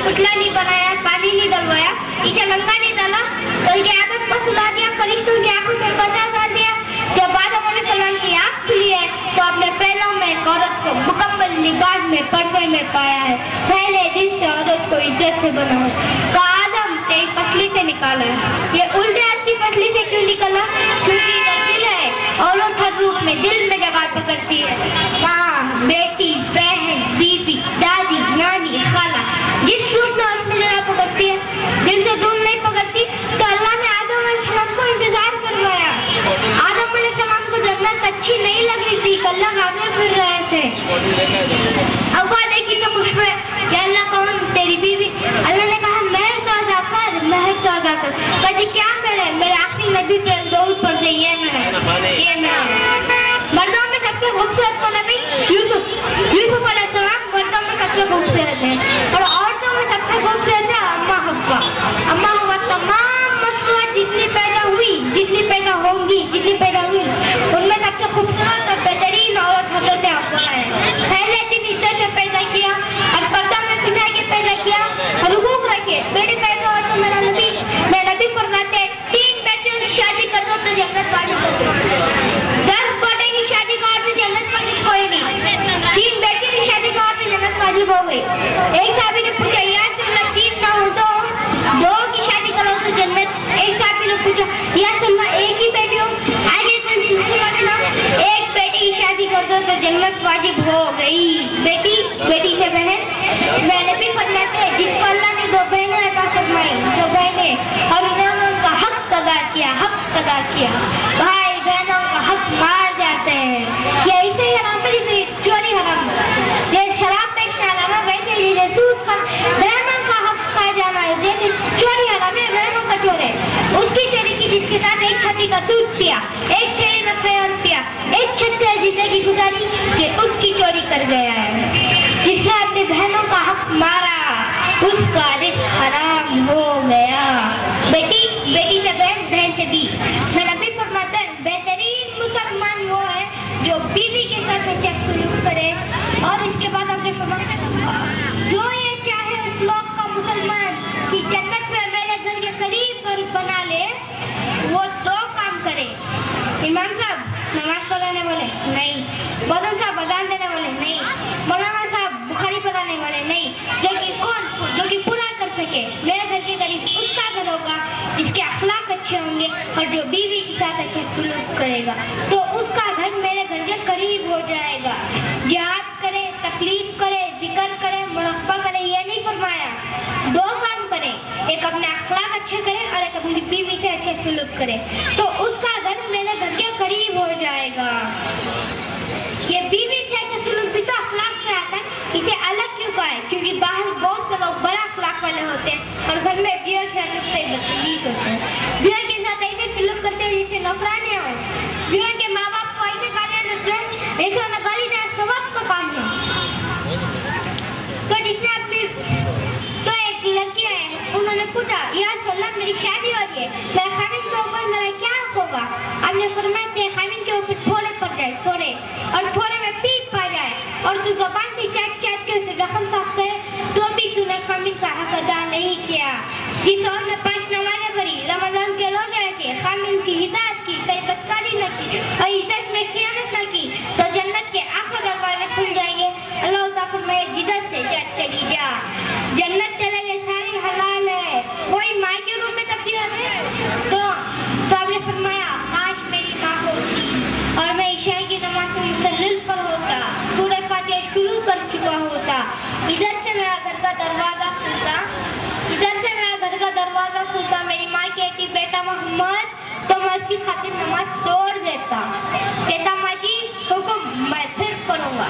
पुतला नहीं बनाया, पानी नहीं डलवाया, इसे लंका नहीं डाला, तो ये आदत पर सुला दिया, फरिश्तों की आंखों में पर्दा डाल दिया। जब आदम अलैहिस्सलाम की आंख खुली है तो अपने पहलों में एक औरत को मुकम्मल लिबास में पर्दे में पाया है। पहले दिन से औरत को इज्जत से बना है। तो आदम तेरी पसली से निकाला है। ये उल्टे हाथ की पसली से क्यों निकाला? क्योंकि इधर दिल है, औरत हर रूप में दिल में जगह पकड़ती है। माँ, बेटी, बहन, बीवी, दादी, नानी, खाला, जिस रूप में उसमें जगह पकड़ती है, दिल से दूर नहीं पकड़ती। तो अल्लाह ने आदम अलैहिस्सलाम को इंतजार करवाया। आदम अलैहिस्सलाम को जन्नत अच्छी नहीं लग रही थी, कल्ला खाने फिर रहे थे। अब्बा देखी तो खुश हुए, या अल्लाह कौन तेरी बीवी? अल्लाह ने कहा महर तो अदा कर, महर तो अदा कर। कहती क्या मेरे मेरे आखिरी नबी पे दौड़ पड़ गई, ये मैं मर्दों में सबसे खूबसूरत को नबी यूसुफ अलैहिस्सलाम मर्दों में सबसे खूबसूरत है, और औरतों में सबसे खूबसूरत है अम्मा हव्वा। अम्मा हव्वा तमाम मखलूक़ात जितनी पैदा हुई, जितनी पैदा होंगी, जितनी पैदा हुई, उनमें सबसे खूबसूरत और बेहतरीन औरत हज़रत हव्वा है। पहले दिन इज्जत से पैदा किया और पर्दा में बिछा के पैदा किया और हुकूक रखे, बेटे पैदा हो तो मेरा नबी फरमाते हैं 3 बेटियों की शादी कर दो तो जन्नत वाजिब हो गई। 10 बेटे की शादी करो तो जन्नत वाजिब कोई नहीं, 3 बेटियों की शादी करो तो जन्नत वाजिब हो गई। एक साहबी ने पूछा या रसूलल्लाह 3 ना हो तो 2 की शादी करो तो जन्नत। एक साहबी ने पूछा या रसूलल्लाह 1 ही बेटी हो? आगे एक बेटी की शादी कर दो तो जन्नत वाजिब हो गई। बेटी से बहन, मैंने भी फरमाते हैं जिसको अल्लाह ने 2 बहनें अता फरमाई, 2 बहनें, और उन्होंने उनका हक अदा किया। भाई बहनों का हक मार जाते हैं। ये ऐसे ही हराम है जैसे चोरी हराम है, ये शराब बेचना हराम है, वैसे ये सूद का बहनों का हक खा जाना है। जैसे चोरी हराम है, बहनों का चोर है। उसकी चोरी की जिसके साथ एक छठी का दूध पिया, एक छेड़ी में पेड़ पिया, एक छठी जिंदगी गुजारी, कि उसकी चोरी कर गया है। जिसने अपनी बहनों का हक मारा उसका रिस्क हराम हो गया। बेटी से बहन, बहन से बीवी। नबी फरमाते हैं बेहतरीन मुसलमान वो है जो बीवी के साथ अच्छा सलूक करे। और इसके बाद आपने फरमाया जो ये चाहे उस लोग का मुसलमान कि जन्नत में मेरे घर के करीब बना ले, वो 2 काम करे। इमाम साहब नमाज पढ़ाने वाले नहीं, बदन साहब अजान देने वाले नहीं, मौलाना साहब बुखारी पढ़ाने वाले नहीं, जो कि पूरा कर सके मेरे घर के करीब उसका घर होगा जिसके अखलाक अच्छे होंगे और जो बीवी के साथ अच्छे सलूक करेगा, तो उसका घर मेरे घर के करीब हो जाएगा। जिहाद करे, तकलीफ करे, जिक्र करे, मुरब्बा करे, ये नहीं फरमाया। 2 काम करे, एक अपने अखलाक अच्छे करे और एक अपनी बीवी से अच्छे सलूक करे, तो उसका घर मेरे घर के करीब हो जाएगा। ये बीवी से अच्छे सलूक भी तो अखलाक से आता है। इसे अलग क्यों कहा है? क्योंकि बाहर बहुत से लोग बड़ा अखलाक वाले होते हैं और घर में बीवी के साथ बदतमीज होते हैं। बीवी के साथ ऐसे सलूक करते हैं जैसे नौकरानी हो। बीवी के माँ बाप को ऐसे गालियाँ देते हैं, ऐसे उन्हें गाली देना सवाब का काम है। तो जिसने अपनी तो एक लड़की है, उन्होंने पूछा या रसूलल्लाह मेरी शादी हो रही है, मेरे खामिन के ऊपर मेरा क्या होगा? आपने फरमाया तेरे खामिन के ऊपर थोड़े पड़ जाए, थोड़े, और थोड़े में पीप पा जाए, और तू ज़ुबान से चाट के उसे जख्म साफ करे, तो भी तूने खामिन का हक अदा नहीं किया। जिस और ने 5 नमाज़ें पढ़ी, रमज़ान के रोज़े रखे, खामिन की हिदायत की, कहीं बदकारी न की और इज्जत में खियानत न की तो जन्नत के आखिर दरवाजे खुल जाएंगे। अल्लाह ताला फरमाए जिधर से जा चली जा, जन्नत तेरे लिए सारी हलाल है, कोई माँ के रूप में तब्दील है। तो आपने फरमाया काश मेरी माँ होती और मैं इशाए की नमाज को मुसल्सल पर होता, सूरह फातिहा शुरू कर चुका होता, इधर से मेरा घर का दरवाजा खुलता, मेरी माँ कहती बेटा मोहम्मद तो मैं उसकी खातिर नमाज तोड़ देता, कहता माँ जी हुक्म मैं फिर पढ़ूंगा।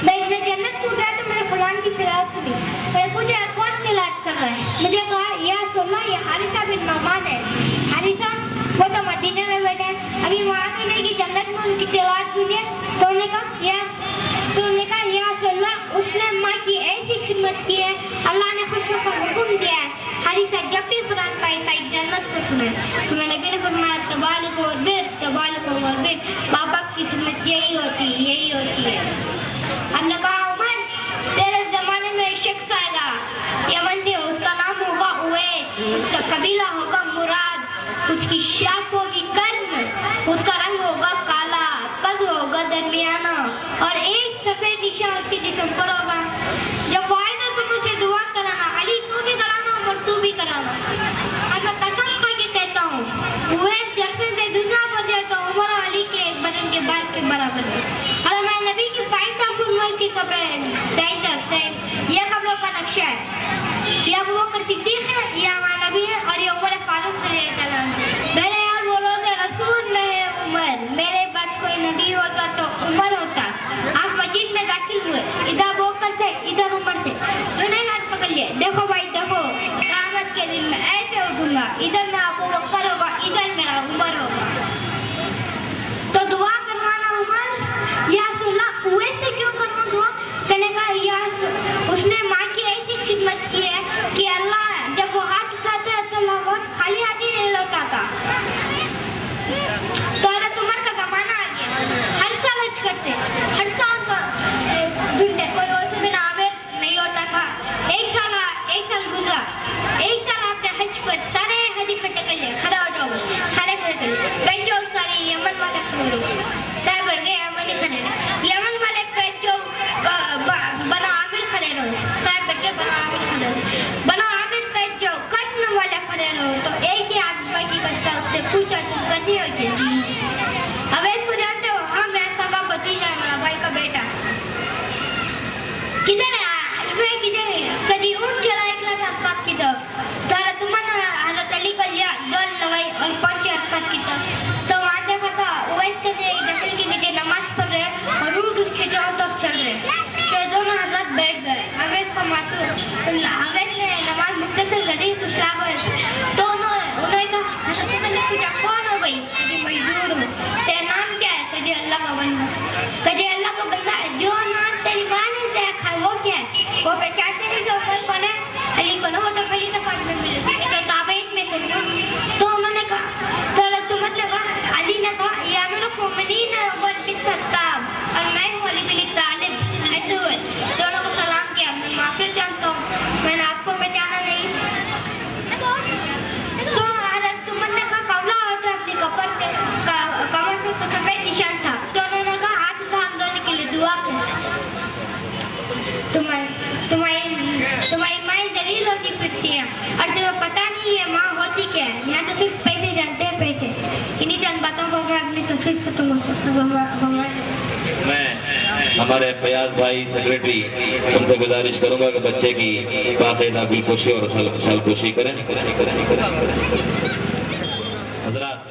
मैं इसमें जन्नत को गया तो मैंने कुरान की तिलावत सुनी, मैंने पूछा कौन तिलावत कर रहा है, मुझे कहा या सुनना ये हारिसा बिन नौमान है। हारिसा वो तो मदीने में बैठे हैं, अभी वहाँ तो नहीं कि जन्नत में उनकी तिलावत सुनिए। तो उन्होंने कहा या सुनना उसने माँ की ऐसी खिदमत की है, अल्लाह ने खुशियों का हुक्म दिया है। हारिसा जब भी कुरान पाए साइड जन्नत को सुने तो मैंने भी फरमाया तबालक और बिर, बाबा की खिदमत यही होती है। हमने कहा उमर तेरे जमाने में एक शख्स आएगा यमन से, उसका नाम होगा उवैस, उसका कबीला होगा मुराद, उसकी शाख होगी कर्म, उसका रंग होगा काला, कद होगा दरमियाना और एक सफेद निशान उसके जिस्म पर होगा। जब वायदा तुम उसे दुआ कराना, अली तू भी कराना और तू भी कराना। और मैं कसम खा के कहता हूँ उवैस जर्से से दुनिया भर जाए तो उमर और अली के एक बदन के बाल के बराबर है। और मैं नबी की फाइदा फुलवाई की कब्रें ये कब्रों का नक्शा है, या अबू बकर सिद्दीक है, या हमारा नबी है और ये उमर फारूक रज़ियल्लाहु अन्हु। मेरे यार बोलो तो रसूल में है उमर, मेरे बाद कोई नबी होता तो उमर होता। आप मस्जिद में दाखिल हुए, इधर अबू बकर थे इधर उमर से, दोनों हाथ पकड़ लिए, देखो भाई देखो क़यामत के दिन में ऐसे उठूंगा, इधर मेरा अबू बकर होगा इधर मेरा उमर होगा। तो दुआ करवाना उमर या सुनना उवैस से क्यों करना दुआ? कहने का या उसने माँ की ऐसी खिदमत की है कि अल्लाह जब वो हाथ उठाते हैं तो अल्लाह बहुत खाली हाथ ही नहीं लौटाता। तो हज़रत उमर का ज़माना आ गया, हर साल हज करते, हर साल ढूंढते, कोई और बिन आमिर नहीं होता था। एक साल गुजरा, एक साल आपने हज पर सारे हज इकट्ठे कर लिए, खड़े हो जाओ, सारे खड़े कर लिए, बैठ जाओ सारे यमन वाले खड़े, सारे बढ़ गए यमन खड़े, यमन वाले बैठ जाओ, बना आमिर खड़े रहो, सारे बैठ गए बना आमिर खड़े रहो, बना आमिर बैठ जाओ, कटन वाले खड़े रहो। तो एक ही आदमी की बच्चा उससे पूछा तुम कटी हो क्या? अब इसको जानते हो? हाँ मैं सगा भतीजा है, मेरा भाई का बेटा। किधर है? किधर है? कभी ऊँट चला एकला था अफसाद की तरफ, तारा तुम्हारा हज़रत अली का लिया दौड़ लगाई और पहुंचे अफसाद की तरफ। तो वहाँ देखा था उवैस के जंगल के नीचे नमाज पढ़ रहे और ऊँट उसके चारों तरफ चल रहे, तो दोनों हज़रत बैठ गए। अवैस को मासूम अवैस ने नमाज मुख्तसर करी, खुशरा गए। तो उन्होंने कहा मैंने पूछा कौन हो गई? कभी मजदूर हूँ। तेरा नाम क्या है? कभी अल्लाह का बंदा। कभी अल्लाह का बंदा जो नाम तेरी माँ ने देखा है वो क्या है? वो पहचानते नहीं जो कौन है? अली को ना, वो तो पहली दफा में मिले थे, तो ताबईन में थे। तो उन्होंने कहा तो अली ने कहा या अमीरुल मोमिनीन उमर बिन खत्ताब और मैं हूँ अली बिन तालिब। ऐसे हुए, दोनों को सलाम किया, मैं माफी चाहता हूँ, मैंने आपको पहचाना नहीं। तो हज़रत उमर ने कहा कमला उठा अपनी कमर से तो सफेद निशान था। तो उन्होंने कहा हाथ उठा हम दोनों के लिए दुआ कर, तुम्हारी माँ दलील होती फिरती है और तुम्हें पता नहीं है माँ होती क्या है। यहाँ तो सिर्फ पैसे जानते हैं, पैसे। इन्हीं चंद बातों को मैं अपनी तस्वीर से मैं हमारे फयाज भाई सेक्रेटरी उनसे गुजारिश करूंगा कि बच्चे की बाकायदा बिलकोशी और सलकोशी करें। हजरात